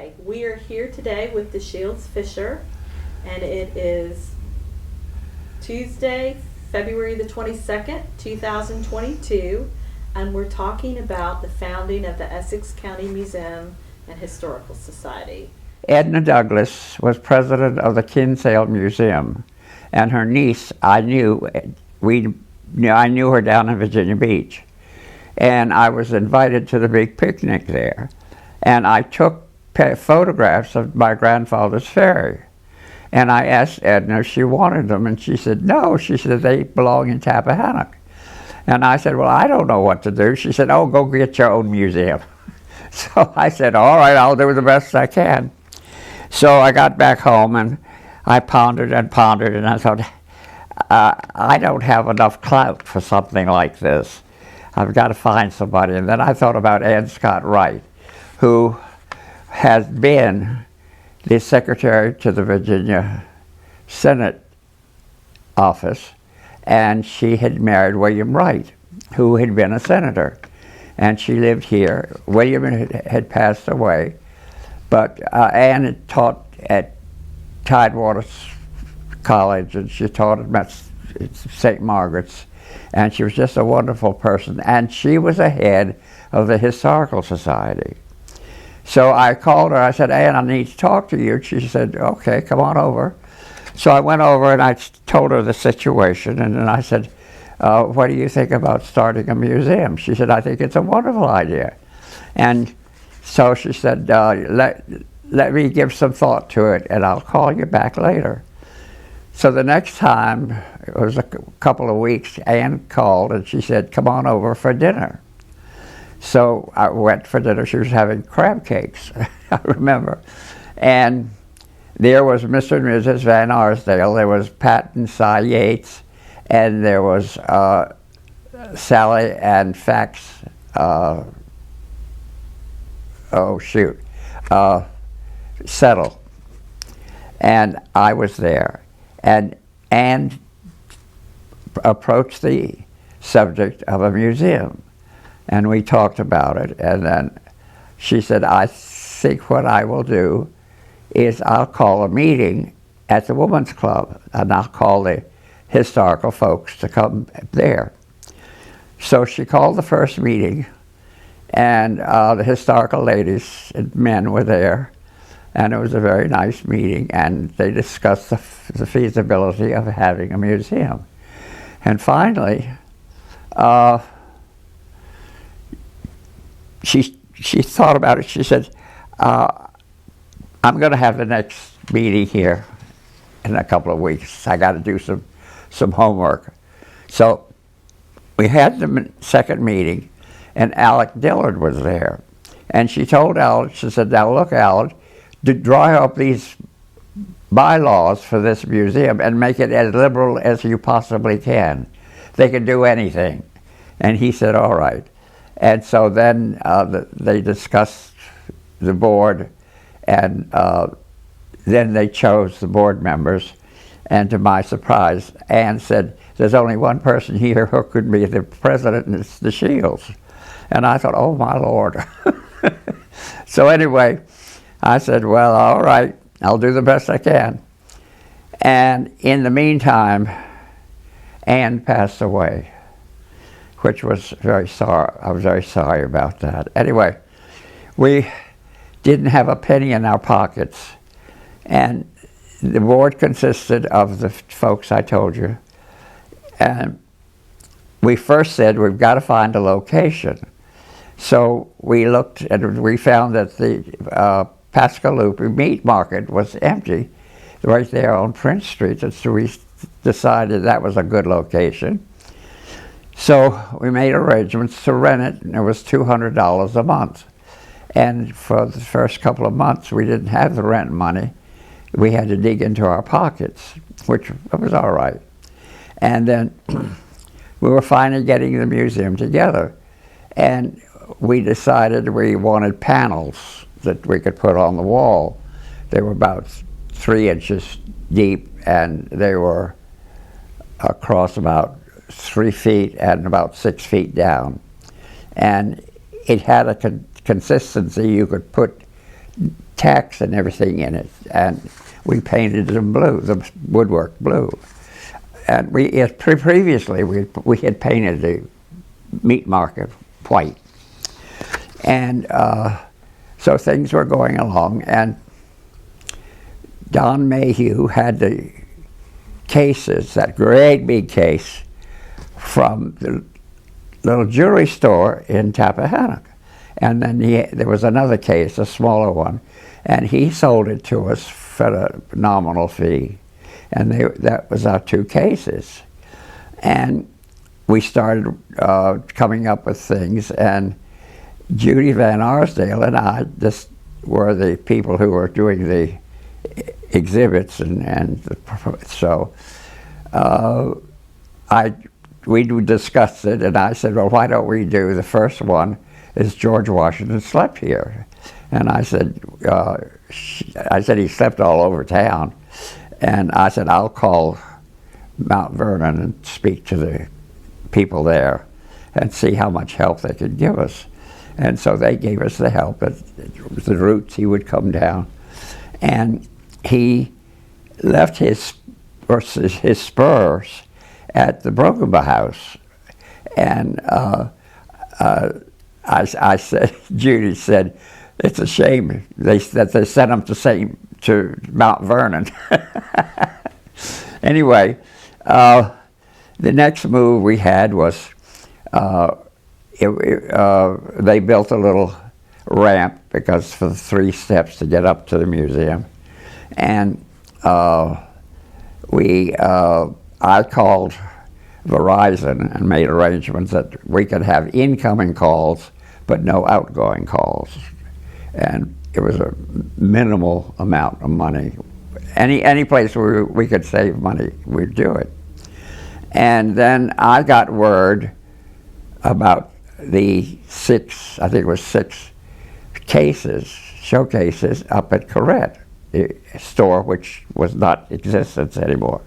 Okay, we are here today with DeShields Fisher, and it is Tuesday, February the 22nd, 2022, and we're talking about the founding of the Essex County Museum and Historical Society. Edna Douglas was president of the Kinsale Museum, and her niece, I knew her down in Virginia Beach, and I was invited to the big picnic there, and I took photographs of my grandfather's ferry, and I asked Edna if she wanted them, and she said no. She said they belong in Tappahannock, and I said, well, I don't know what to do. She said, oh, go get your own museum. So I said, all right, I'll do the best I can. So I got back home and I pondered, and I thought, I don't have enough clout for something like this. I've got to find somebody. And then I thought about Ann Scott Wright, who has been the secretary to the Virginia Senate office, and she had married William Wright, who had been a senator. And she lived here. William had passed away, but Ann had taught at Tidewater College, and she taught at St. Margaret's, and she was just a wonderful person, and she was the head of the Historical Society. So I called her. I said, Ann, I need to talk to you. She said, okay, come on over. So I went over and I told her the situation, and then I said, what do you think about starting a museum? She said, I think it's a wonderful idea. And so she said, let me give some thought to it, and I'll call you back later. So the next time, it was a couple of weeks, Ann called and she said, come on over for dinner. So I went for dinner. She was having crab cakes, I remember. And there was Mr. and Mrs. Van Arsdale, there was Pat and Cy Yates, and there was Sally and Fax, Settle. And I was there. And Ann approached the subject of a museum, and we talked about it, and then she said, I think what I will do is I'll call a meeting at the Women's Club, and I'll call the historical folks to come there. So she called the first meeting, and the historical ladies and men were there, and it was a very nice meeting, and they discussed the feasibility of having a museum. And finally, she thought about it. She said, I'm going to have the next meeting here in a couple of weeks. I got to do some homework. So we had the second meeting, and Alec Dillard was there. And she told Alec, she said, now look, Alec, to draw up these bylaws for this museum and make it as liberal as you possibly can. They can do anything. And he said, all right. And so then they discussed the board, and then they chose the board members. And to my surprise, Ann said, there's only one person here who could be the president, and it's DeShields. And I thought, oh my Lord. So anyway, I said, well, all right, I'll do the best I can. And in the meantime, Ann passed away, which was very sorry. I was very sorry about that. Anyway, we didn't have a penny in our pockets, and the board consisted of the folks I told you, and we first said we've got to find a location. So we looked, and we found that the Pascalupi Meat Market was empty right there on Prince Street, and so we decided that was a good location. So we made arrangements to rent it, and it was $200 a month. And for the first couple of months, we didn't have the rent money. We had to dig into our pockets, which was all right. And then we were finally getting the museum together, and we decided we wanted panels that we could put on the wall. They were about 3 inches deep, and they were across about 3 feet and about 6 feet down. And it had a consistency. You could put tacks and everything in it, and we painted them blue, the woodwork blue. And previously we had painted the meat market white. And so things were going along, and Don Mayhew had the cases, that great big case, from the little jewelry store in Tappahannock. And then there was another case, a smaller one, and he sold it to us for a nominal fee. And that was our two cases. And we started coming up with things, and Judy Van Arsdale and I just were the people who were doing the exhibits, so we discussed it, and I said, well, why don't we do the first one is George Washington slept here. And I said he slept all over town. And I said, I'll call Mount Vernon and speak to the people there and see how much help they could give us. And so they gave us the help. The routes, he would come down. And he left his spurs at the Brokenba house. And I said, Judy said, it's a shame that they sent him to Mount Vernon. Anyway, the next move we had was they built a little ramp because for the 3 steps to get up to the museum, and I called Verizon and made arrangements that we could have incoming calls but no outgoing calls, and it was a minimal amount of money. Any place where we could save money, we'd do it. And then I got word about the 6 showcases up at Corrette, the store which was not in existence anymore.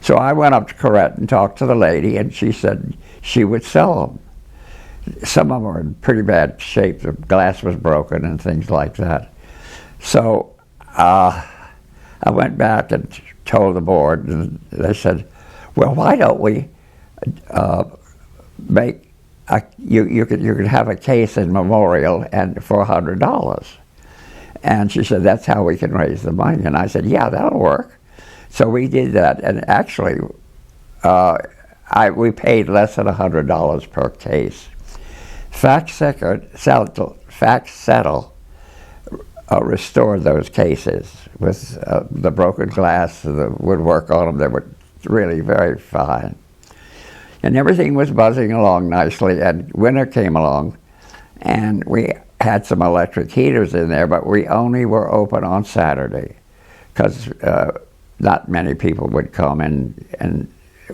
So I went up to Corrette and talked to the lady, and she said she would sell them. Some of them were in pretty bad shape. The glass was broken and things like that. So I went back and told the board, and they said, well, why don't we make you could have a case in memorial and for $100. And she said, that's how we can raise the money. And I said, yeah, that'll work. So we did that, and actually we paid less than $100 per case. Fact Settle restored those cases with the broken glass, the woodwork on them. They were really very fine. And everything was buzzing along nicely, and winter came along, and we had some electric heaters in there, but we only were open on Saturday because not many people would come, and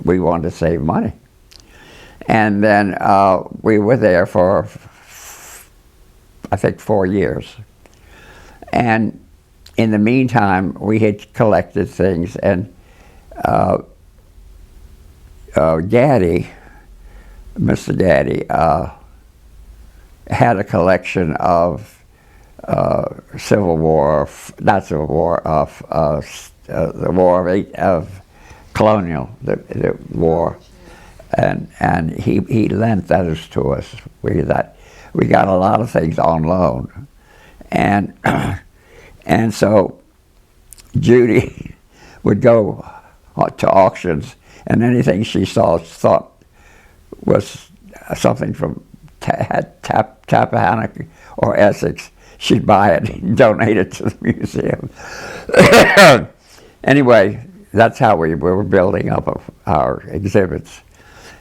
we wanted to save money. And then we were there for, I think, 4 years. And in the meantime, we had collected things, and Mr. Gaddy, had a collection of the war of colonial, the war, and he lent those to us. We got a lot of things on loan, and so Judy would go to auctions, and anything she thought was something from Tappahannock or Essex, she'd buy it and donate it to the museum. Anyway, that's how we were building up our exhibits.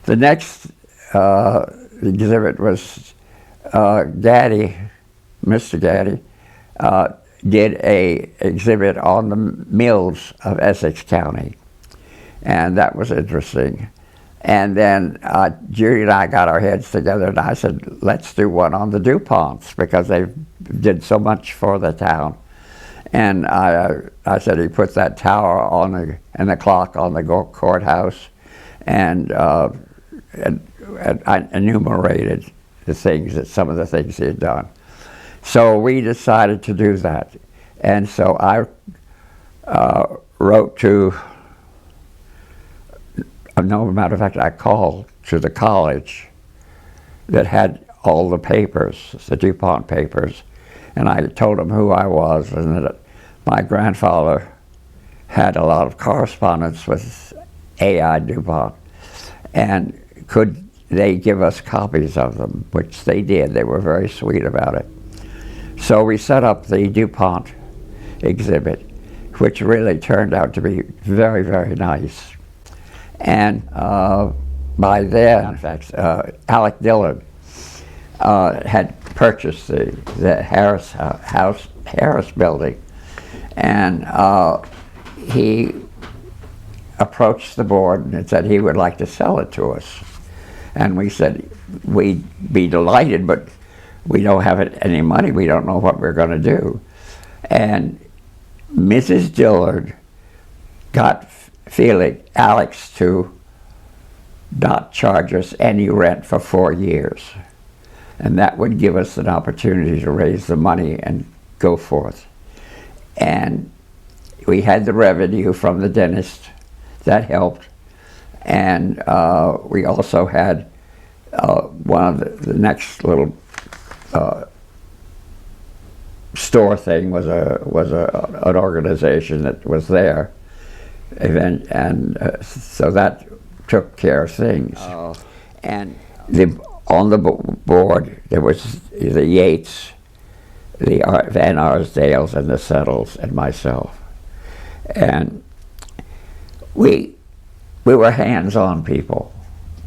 The next exhibit was Mr. Gaddy did a exhibit on the mills of Essex County, and that was interesting. And then Judy and I got our heads together, and I said, let's do one on the DuPonts, because they did so much for the town. And I said he put that tower and the clock on the courthouse, and I enumerated some of the things he had done. So we decided to do that. And so I wrote to, no matter of fact, I called to the college that had all the papers, the DuPont papers, and I told them who I was and that my grandfather had a lot of correspondence with A.I. DuPont, and could they give us copies of them, which they did. They were very sweet about it. So we set up the DuPont exhibit, which really turned out to be very, very nice. And by then, in fact, Alec Dillard had purchased the Harris building, and he approached the board and said he would like to sell it to us. And we said, we'd be delighted, but we don't have any money. We don't know what we're going to do. And Mrs. Dillard got Alex to not charge us any rent for 4 years. And that would give us an opportunity to raise the money and go forth. And we had the revenue from the dentist. That helped. And we also had one of the next little store thing was an organization that was there, and so that took care of things. And on the board there was the Yates, the Van Arsdales, and the Settles, and myself, and we were hands-on people.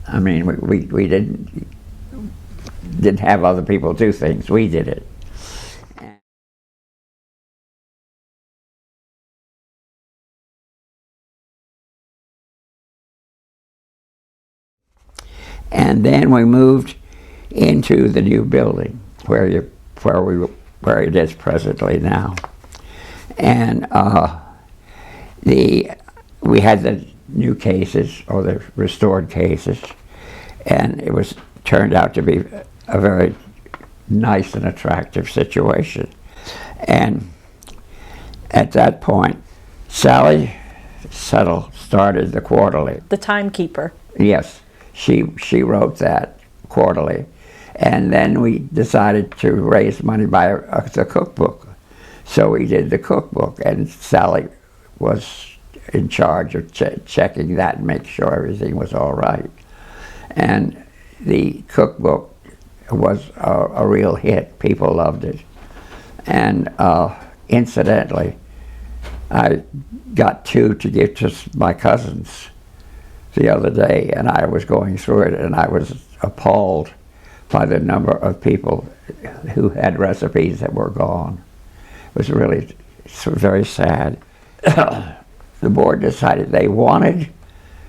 I mean, we didn't have other people do things. We did it. And then we moved into the new building where it is presently now. And we had the new cases, or the restored cases, and it turned out to be a very nice and attractive situation. And at that point, Sally Settle started the quarterly. The timekeeper. Yes, she wrote that quarterly, and then we decided to raise money by the cookbook. So we did the cookbook, and Sally was in charge of checking that and make sure everything was all right. And the cookbook was a real hit. People loved it. And incidentally, I got 2 to give to my cousins the other day, and I was going through it, and I was appalled by the number of people who had recipes that were gone. It was really very sad. The board decided they wanted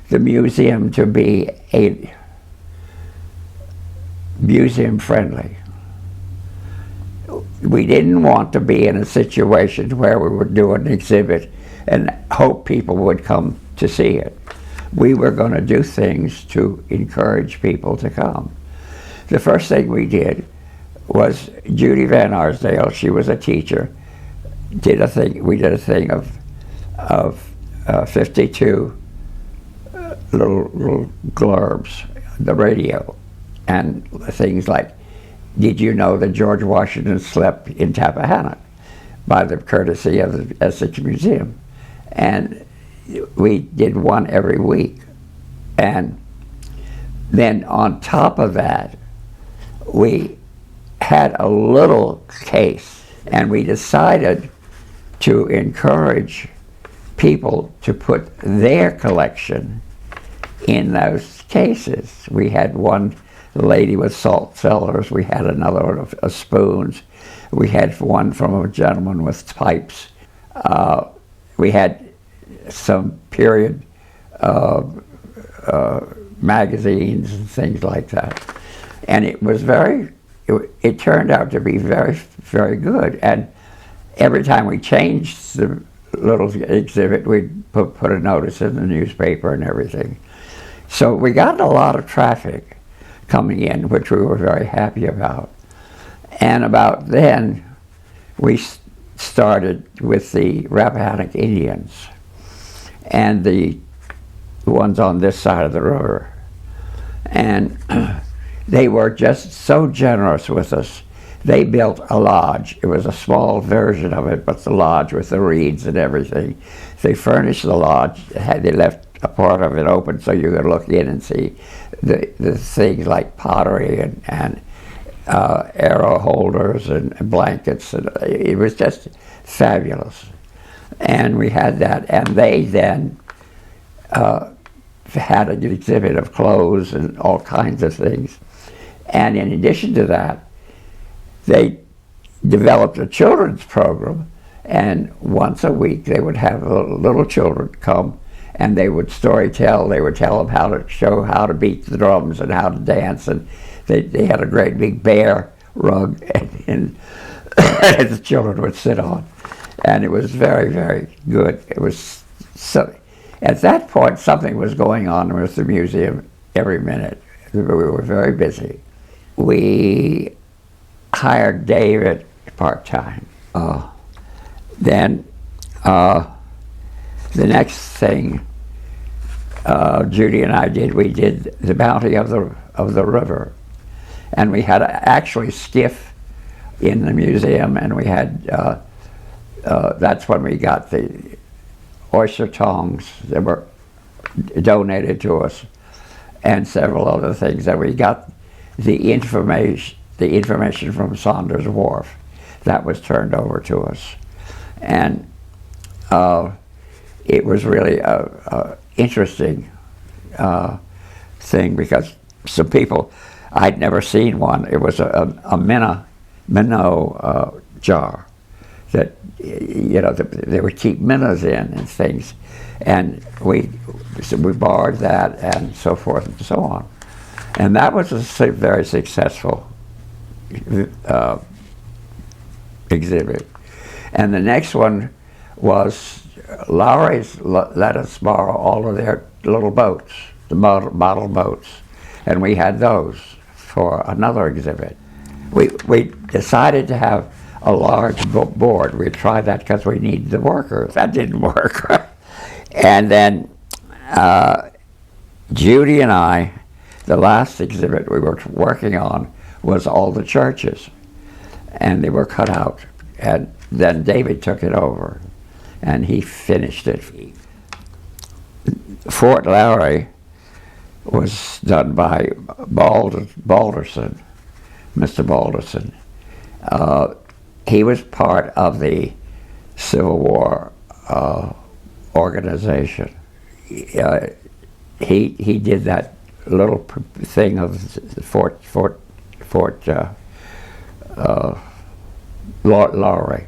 the museum to be museum friendly. We didn't want to be in a situation where we would do an exhibit and hope people would come to see it. We were going to do things to encourage people to come. The first thing we did was Judy Van Arsdale, she was a teacher, we did a thing of 52 little blurbs, the radio, and things like, did you know that George Washington slept in Tappahannock, by the courtesy of the Essex Museum? And we did one every week. And then on top of that, we had a little case, and we decided to encourage people to put their collection in those cases. We had one lady with salt cellars, we had another one of spoons, we had one from a gentleman with pipes, we had some period magazines and things like that. And it was it turned out to be very, very good. And every time we changed the little exhibit, we'd put a notice in the newspaper and everything. So we got a lot of traffic coming in, which we were very happy about. And about then, we started with the Rappahannock Indians and the ones on this side of the river. And they were just so generous with us. They built a lodge. It was a small version of it, but the lodge with the reeds and everything. They furnished the lodge. They left a part of it open so you could look in and see the things like pottery and arrow holders and blankets. And it was just fabulous. And we had that. And they then had an exhibit of clothes and all kinds of things. And in addition to that, they developed a children's program, and once a week they would have little children come, and they would story tell. They would tell them how to beat the drums and how to dance, and they had a great big bear rug and the children would sit on, and it was very, very good. It was so. At that point, something was going on with the museum every minute. We were very busy. We hired David part-time. Then the next thing Judy and I did, we did the bounty of the river. And we had actually skiff in the museum, and we had, that's when we got the oyster tongs that were donated to us, and several other things. And we got the information from Saunders Wharf that was turned over to us, and it was really a interesting thing, because some people, I'd never seen one. It was a minnow jar that, you know, they would keep minnows in and things, and we borrowed that and so forth and so on. And that was a very successful exhibit. And the next one was Lowry's let us borrow all of their little boats, the model boats, and we had those for another exhibit. We decided to have a large board. We tried that because we needed the workers. That didn't work. And then Judy and I, the last exhibit we were working on was all the churches, and they were cut out. And then David took it over, and he finished it. Fort Lowry was done by Balderson, Mr. Balderson. He was part of the Civil War organization. He did that little thing of the Fort Lowry.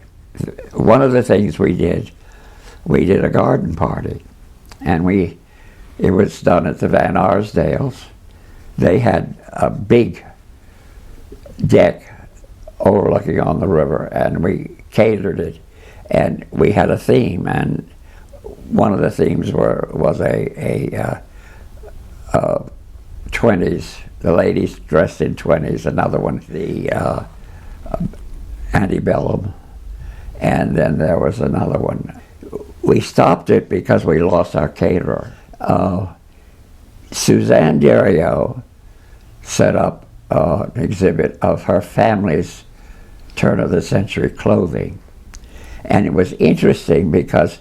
One of the things we did a garden party, and it was done at the Van Arsdales. They had a big deck overlooking on the river, and we catered it, and we had a theme, and one of the themes was a 20s, the ladies dressed in 20s, another one the antebellum, and then there was another one. We stopped it because we lost our caterer. Suzanne Derriot set up an exhibit of her family's turn-of-the-century clothing. And it was interesting because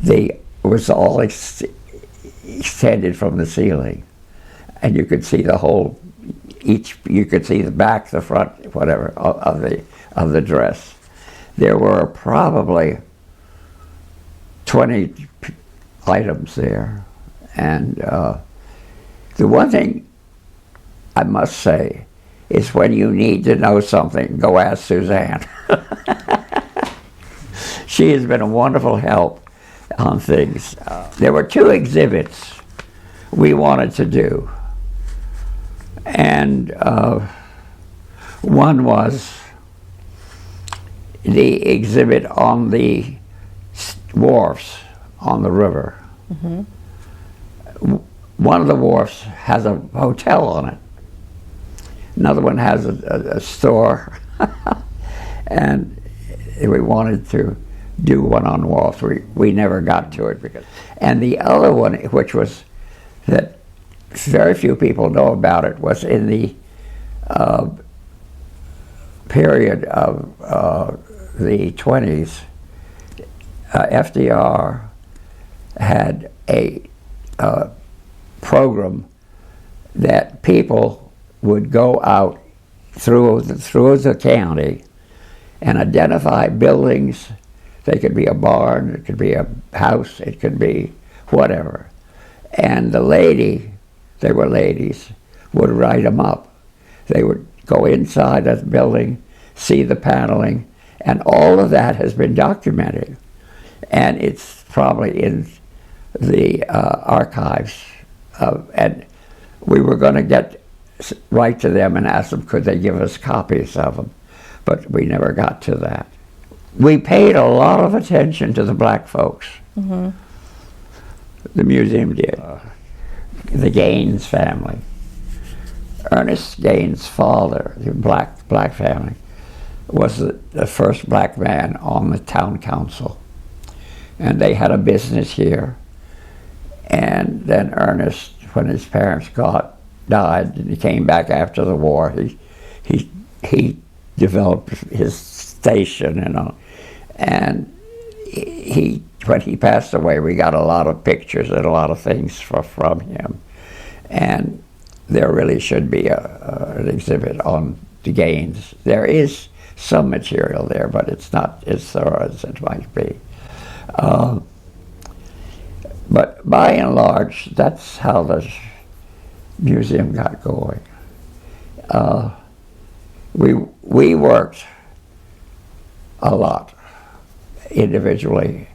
it was all extended from the ceiling. And you could see the whole, you could see the back, the front, whatever, of the dress. There were probably 20 items there. And the one thing I must say is, when you need to know something, go ask Suzanne. She has been a wonderful help on things. There were two exhibits we wanted to do. And one was the exhibit on the wharfs on the river. Mm-hmm. One of the wharfs has a hotel on it. Another one has a store. And we wanted to do one on walls. We never got to it and the other one, which was that very few people know about it, was in the period of the 20s. FDR had a program that people would go out through the county and identify buildings. They could be a barn, it could be a house, it could be whatever. And the lady, they were ladies, would write them up. They would go inside the building, see the paneling, and all of that has been documented. And it's probably in the archives. And we were going to write to them and ask them could they give us copies of them, but we never got to that. We paid a lot of attention to the black folks. Mm-hmm. The museum did. The Gaines family. Ernest Gaines' father, the black family, was the first black man on the town council. And they had a business here. And then Ernest, when his parents died, and he came back after the war, he developed his station, and when he passed away, we got a lot of pictures and a lot of things from him. And there really should be an exhibit on the Gaines. There is some material there, but it's not as thorough as it might be. But by and large, that's how the museum got going. We worked a lot individually.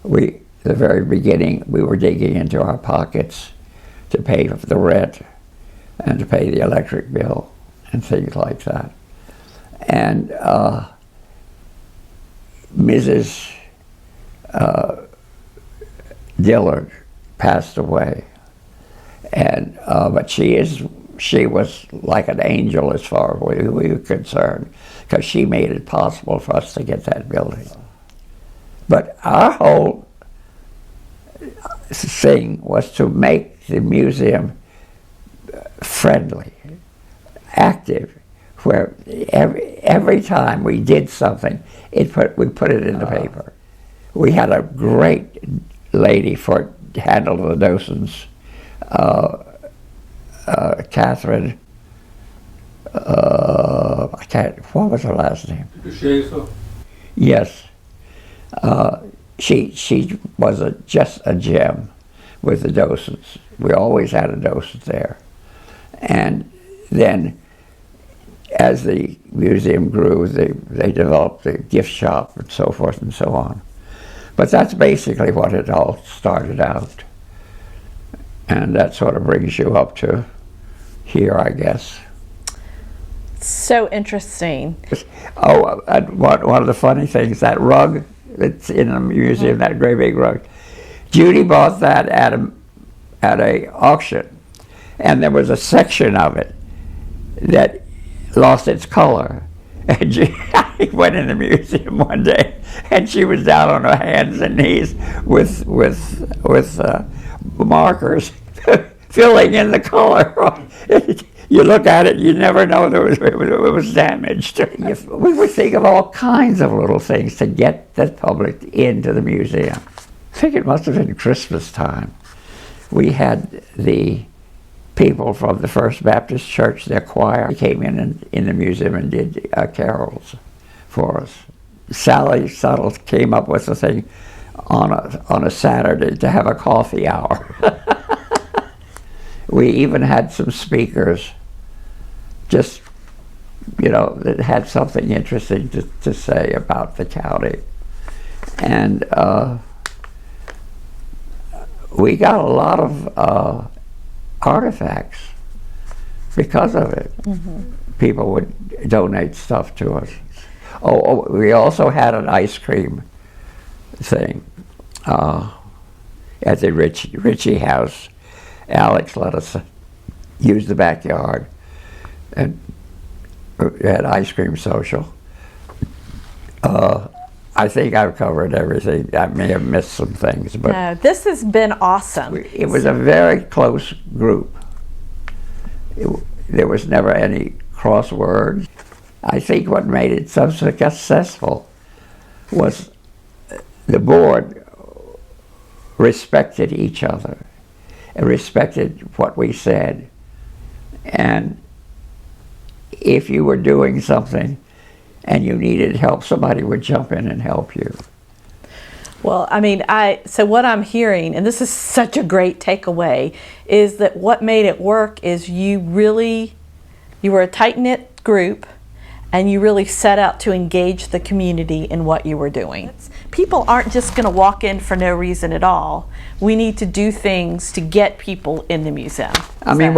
The very beginning, we were digging into our pockets to pay for the rent and to pay the electric bill and things like that. And Mrs. Dillard passed away, and but she was like an angel as far as we were concerned, because she made it possible for us to get that building. But our whole thing was to make the museum friendly, active, where every time we did something, we put it in the paper. We had a great lady for handle the docents, Catherine. I can't. What was her last name? DeShields? Yes. She was just a gem with the docents. We always had a docent there. And then as the museum grew, they developed the gift shop and so forth and so on. But that's basically what it all started out. And that sort of brings you up to here, I guess. So interesting. Oh, and one of the funny things, that rug that's in the museum, that great big rug, Judy bought that at a auction, and there was a section of it that lost its color. And I went in the museum one day, and she was down on her hands and knees with markers filling in the color. You look at it, you never know it was damaged. We would think of all kinds of little things to get the public into the museum. I think it must have been Christmas time. We had the people from the First Baptist Church, their choir, came in the museum and did carols for us. Sally Suttle came up with the thing on a Saturday to have a coffee hour. We even had some speakers, just, that had something interesting to say about the county. And we got a lot of artifacts because of it. Mm-hmm. People would donate stuff to us. Oh, we also had an ice cream thing at the Ritchie house. Alex let us use the backyard, and we had ice cream social. I think I've covered everything. I may have missed some things, but No, this has been awesome. it was a very close group. There was never any crosswords. I think what made it so successful was the board respected each other and respected what we said. And if you were doing something and you needed help, somebody would jump in and help you. Well, I mean, so what I'm hearing, and this is such a great takeaway, is that what made it work is you were a tight-knit group, and you really set out to engage the community in what you were doing. People aren't just going to walk in for no reason at all. We need to do things to get people in the museum. I mean,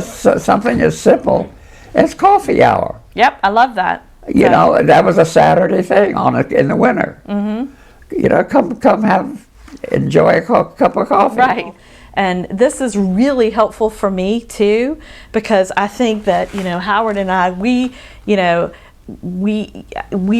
something as simple as coffee hour. Yep, I love that. You know, that was a Saturday thing in the winter. Mm-hmm. You know, come enjoy a cup of coffee. Right. And this is really helpful for me too, because I think that, you know, Howard and I, we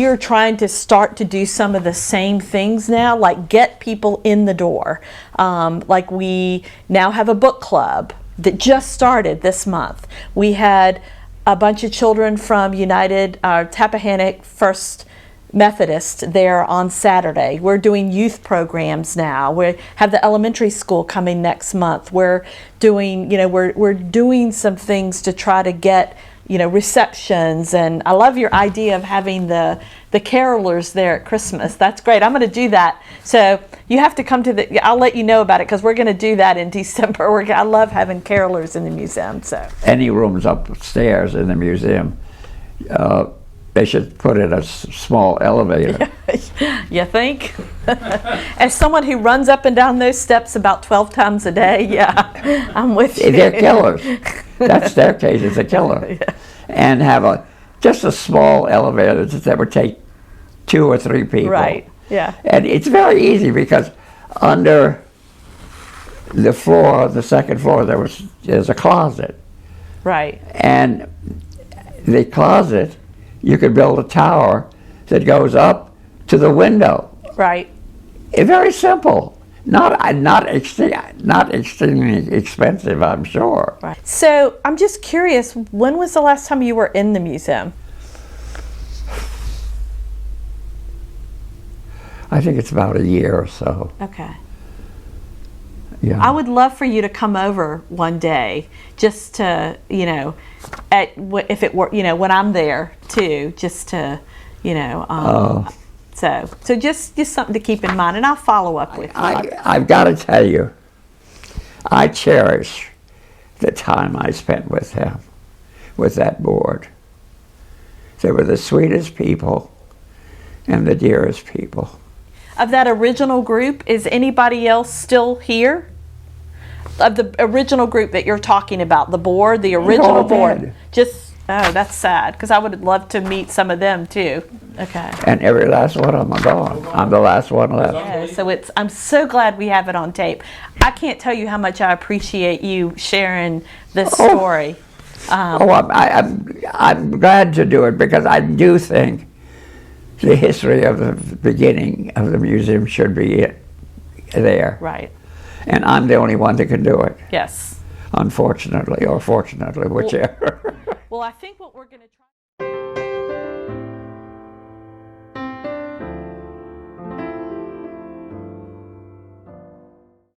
are trying to start to do some of the same things now, like get people in the door. Like we now have a book club that just started this month. We had a bunch of children from Tappahannock First Methodist there on Saturday. We're doing youth programs now. We have the elementary school coming next month. We're doing, we're doing some things to try to get, receptions. And I love your idea of having the carolers there at Christmas. That's great. I'm going to do that. So you have to come to I'll let you know about it because we're going to do that in December. I love having carolers in the museum. So any rooms upstairs in the museum, they should put in a small elevator. You think? As someone who runs up and down those steps about 12 times a day, yeah, I'm with you. They're killers. That staircase is a killer. Yeah. And have just a small elevator that would take 2 or 3 people. Right, yeah. And it's very easy because under the floor, the second floor, there's a closet. Right. And the closet, you could build a tower that goes up to the window. Right. It's very simple. Not extremely expensive, I'm sure. Right. So I'm just curious, when was the last time you were in the museum? I think it's about a year or so. Okay. Yeah. I would love for you to come over one day, just to, if it were, when I'm there too, just to, so just something to keep in mind, and I'll follow up with you. I've got to tell you, I cherish the time I spent with him, with that board. They were the sweetest people and the dearest people. Of that original group, is anybody else still here? Of the original group that you're talking about, the board, the original board? That's sad, because I would love to meet some of them too. Okay. And every last one of them are gone. I'm the last one left. Yeah, so I'm so glad we have it on tape. I can't tell you how much I appreciate you sharing this story. I'm glad to do it because I do think the history of the beginning of the museum should be there. Right. And I'm the only one that can do it. Yes. Unfortunately, or fortunately, whichever. Well, I think what we're going to try.